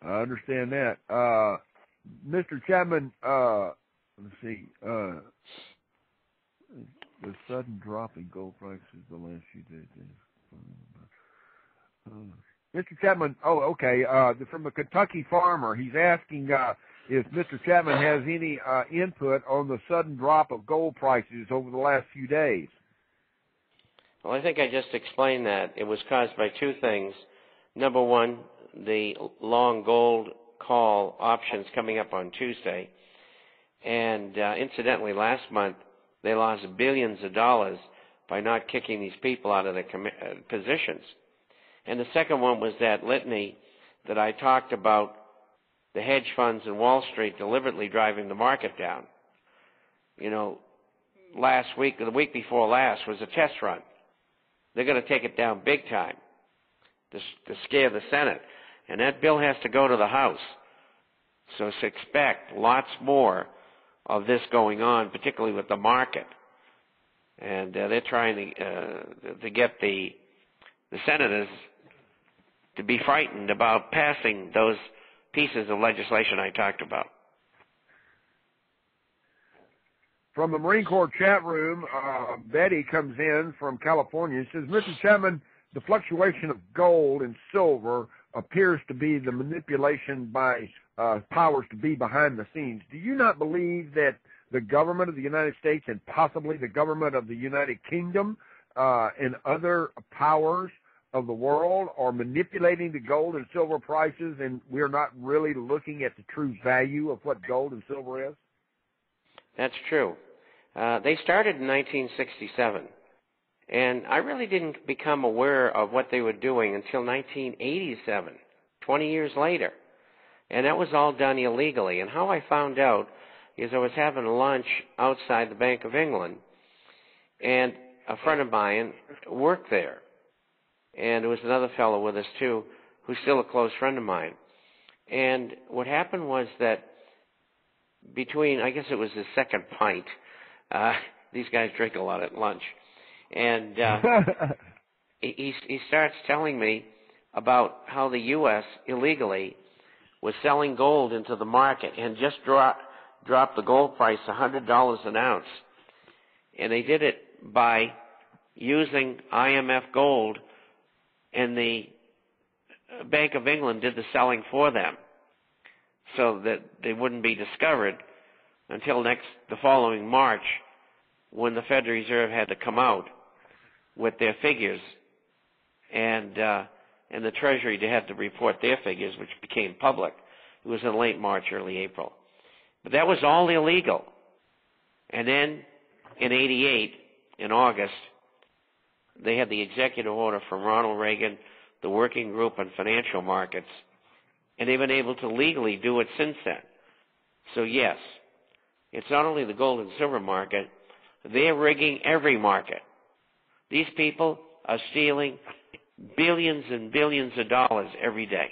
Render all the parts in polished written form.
I understand that. Mr. Chapman, let's see. The sudden drop in gold prices the last few days. Mr. Chapman, okay. From a Kentucky farmer, he's asking if Mr. Chapman has any input on the sudden drop of gold prices over the last few days. Well, I think I just explained that. It was caused by two things. Number one, the long gold call options coming up on Tuesday. And incidentally, last month, they lost billions of dollars by not kicking these people out of their positions. And the second one was that litany that I talked about, the hedge funds in Wall Street deliberately driving the market down. You know, last week, or the week before last, was a test run. They're going to take it down big time to scare the Senate. And that bill has to go to the House. So expect lots more of this going on, particularly with the market. And they're trying to get the senators to be frightened about passing those pieces of legislation I talked about. From the Marine Corps chat room, Betty comes in from California. She says, Mr. Chapman, the fluctuation of gold and silver appears to be the manipulation by powers to be behind the scenes. Do you not believe that the government of the United States and possibly the government of the United Kingdom and other powers of the world are manipulating the gold and silver prices, and we're not really looking at the true value of what gold and silver is? That's true. They started in 1967, and I really didn't become aware of what they were doing until 1987, 20 years later. And that was all done illegally. And how I found out is I was having lunch outside the Bank of England, and a friend of mine worked there. And there was another fellow with us, too, who's still a close friend of mine. And what happened was that between, I guess it was his second pint, these guys drink a lot at lunch, and he starts telling me about how the U.S. illegally was selling gold into the market and just dropped the gold price $100 an ounce. And they did it by using IMF gold, and the Bank of England did the selling for them so that they wouldn't be discovered until the following March, when the Federal Reserve had to come out with their figures, and the Treasury had to report their figures, which became public. It was in late March, early April. But that was all illegal. And then in '88, in August, they had the executive order from Ronald Reagan, the Working Group on Financial Markets, and they've been able to legally do it since then. So yes, it's not only the gold and silver market, they're rigging every market. These people are stealing billions and billions of dollars every day.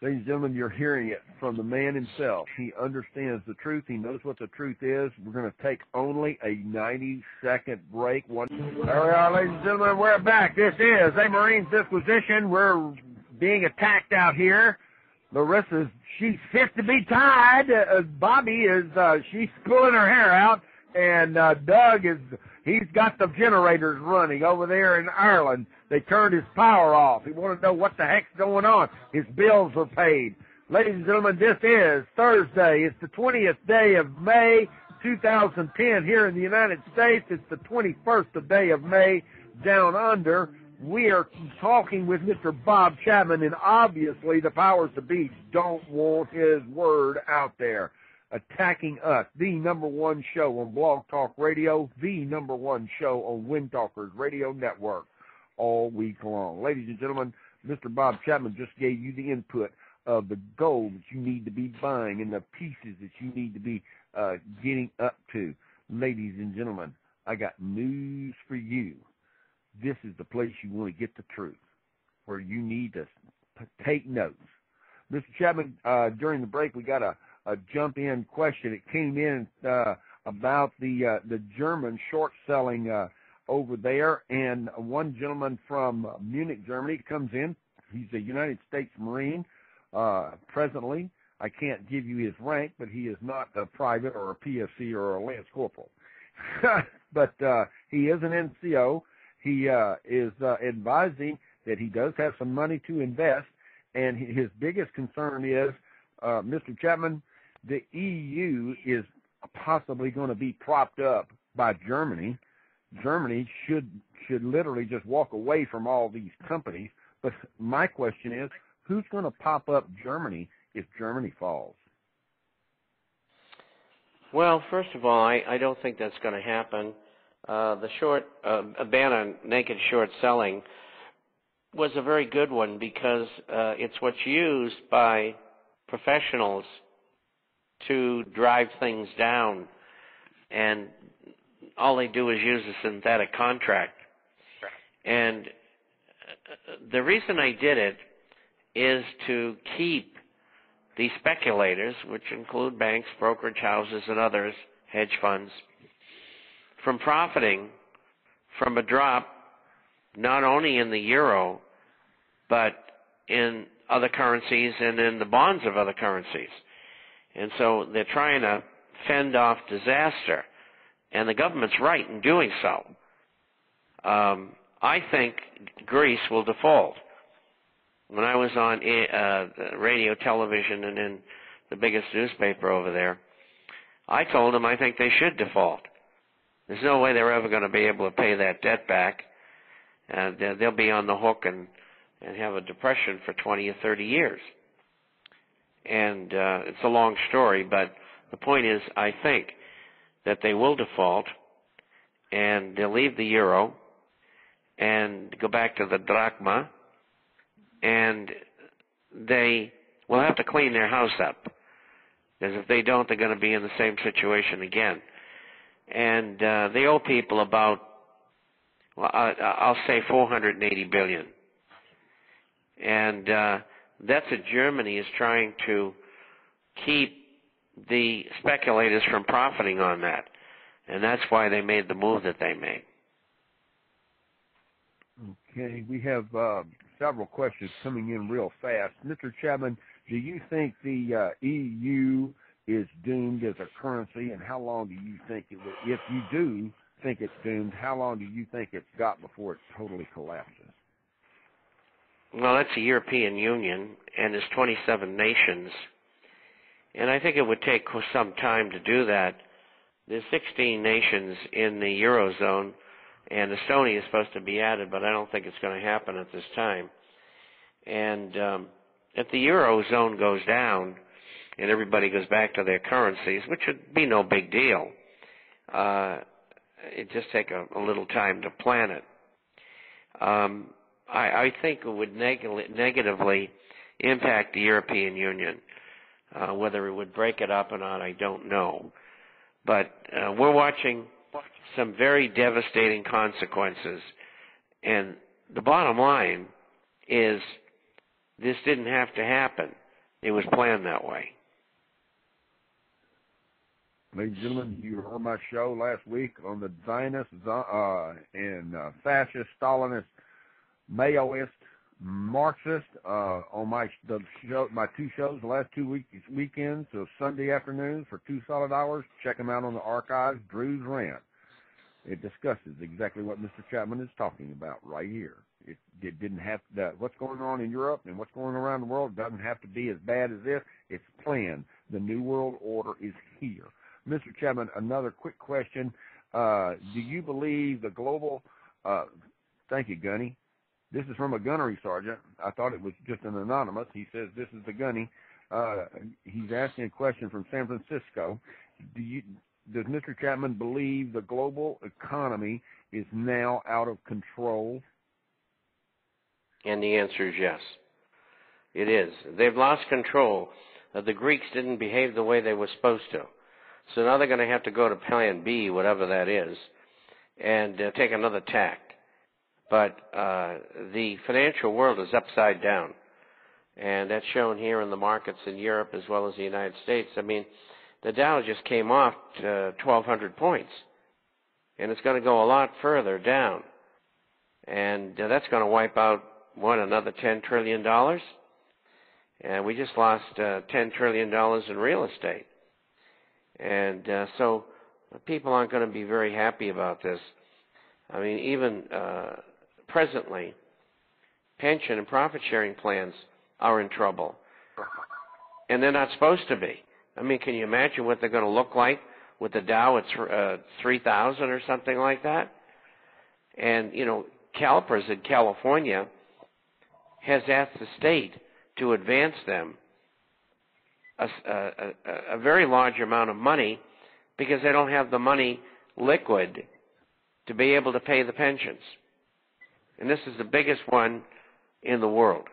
Ladies and gentlemen, you're hearing it from the man himself. He understands the truth. He knows what the truth is. We're going to take only a 90-second break. There we are, ladies and gentlemen. We're back. This is a Marine's Disposition. We're being attacked out here. Larissa's, she's fit to be tied. Bobby is, she's pulling her hair out. And Doug he's got the generators running over there in Ireland. They turned his power off. He wanted to know what the heck's going on. His bills were paid. Ladies and gentlemen, this is Thursday. It's the 20th day of May, 2010 here in the United States. It's the 21st day of May down under. We are talking with Mr. Bob Chapman, and obviously the powers to be don't want his word out there. Attacking us, the number one show on Blog Talk Radio, the number one show on Wind Talkers Radio Network all week long. Ladies and gentlemen, Mr. Bob Chapman just gave you the input of the gold that you need to be buying and the pieces that you need to be getting up to. Ladies and gentlemen, I got news for you. This is the place you want to get the truth, where you need to take notes. Mr. Chapman, during the break, we got a jump-in question. It came in about the German short-selling over there, and one gentleman from Munich, Germany, comes in He's a United States Marine. Presently, I can't give you his rank, but he is not a private or a PFC or a Lance Corporal. But he is an NCO. He is advising that he does have some money to invest, and his biggest concern is, Mr. Chapman, the EU is possibly going to be propped up by Germany. Germany should literally just walk away from all these companies. But my question is, who's going to pop up Germany if Germany falls? Well, first of all, I don't think that's going to happen. The a ban on naked short selling was a very good one because it's what's used by professionals to drive things down, and all they do is use a synthetic contract. And the reason I did it is to keep the speculators, which include banks, brokerage houses, and others, hedge funds, from profiting from a drop not only in the euro, but in other currencies and in the bonds of other currencies. And so they're trying to fend off disaster, and the government's right in doing so. I think Greece will default. When I was on radio, television, and in the biggest newspaper over there, I told them I think they should default. There's no way they're ever going to be able to pay that debt back, and they'll be on the hook and have a depression for 20 or 30 years. And it's a long story, but the point is, I think that they will default, and they'll leave the euro and go back to the drachma, and they will have to clean their house up, because if they don't, they're going to be in the same situation again. And they owe people about, well, I'll say $480 billion. And that's what Germany is trying to keep the speculators from profiting on that. And that's why they made the move that they made. Okay, we have several questions coming in real fast. Mr. Chapman, do you think the EU is doomed as a currency, and how long do you think it will, if you do think it's doomed, how long do you think it's got before it totally collapses? Well, that's the European Union, and there's 27 nations. And I think it would take some time to do that. There's 16 nations in the Eurozone, and Estonia is supposed to be added, but I don't think it's going to happen at this time. And if the Eurozone goes down and everybody goes back to their currencies, which would be no big deal, it'd just take a little time to plan it. I think it would negatively impact the European Union. Whether it would break it up or not, I don't know. But we're watching some very devastating consequences. And the bottom line is this didn't have to happen. It was planned that way. Ladies and gentlemen, you heard my show last week on the Zionist and fascist, Stalinist, Maoist, Marxist on my two shows the last 2 weekends, so Sunday afternoons for 2 solid hours. Check them out on the archives, Drew's Rant. It discusses exactly what Mr. Chapman is talking about right here. It didn't have to, what's going on in Europe and what's going on around the world doesn't have to be as bad as this. It's planned. The New World Order is here. Mr. Chapman, another quick question. Do you believe the global, thank you, Gunny. This is from a gunnery sergeant. I thought it was just an anonymous. He says, this is the Gunny. He's asking a question from San Francisco. Does Mr. Chapman believe the global economy is now out of control? And the answer is yes. It is. They've lost control. The Greeks didn't behave the way they were supposed to. So now they're going to have to go to plan B, whatever that is, and take another tack. But the financial world is upside down, and that's shown here in the markets in Europe as well as the United States. I mean, the Dow just came off 1,200 points, and it's going to go a lot further down, and that's going to wipe out another $10 trillion? And we just lost $10 trillion in real estate. And so people aren't going to be very happy about this. I mean, even presently, pension and profit-sharing plans are in trouble. And they're not supposed to be. I mean, can you imagine what they're going to look like with the Dow at 3,000 or something like that? And, you know, CalPERS in California has asked the state to advance them a very large amount of money because they don't have the money liquid to be able to pay the pensions. And this is the biggest one in the world.